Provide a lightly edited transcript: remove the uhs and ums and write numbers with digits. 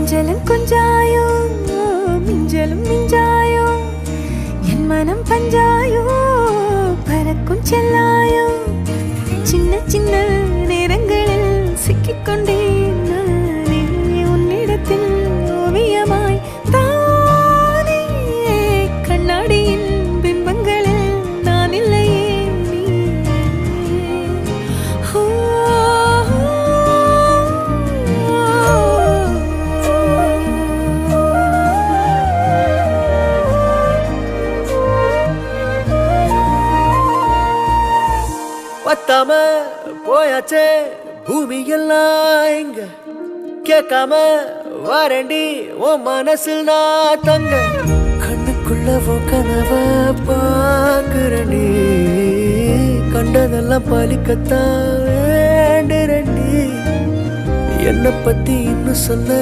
கொஞ்சலும் கொஞ்சாயோ மிஞ்சலும் மிஞ்சாயோ என் மனம் பஞ்சாயோ பறக்கும் செல்லாயோ சின்ன சின்ன நேரங்களில் சிக்கிக்கொண்டேன் நானே உன்னிடத்தில் ஓவியமாய் தானே கண்ணாடியின் பிம்பங்களில் நான் இல்லையே நீ பத்தாம போயாச்சே பூமி எல்லாம் இங்க கேட்காம வாரண்டி உன் மனசில் நான் தங்க கண்ணுக்குள்ள கனவ பாக்குறண்டி கண்டதெல்லாம் பலிக்கத்தான் வேண்டுறண்டி என்னை பத்தி இன்னும் சொல்ல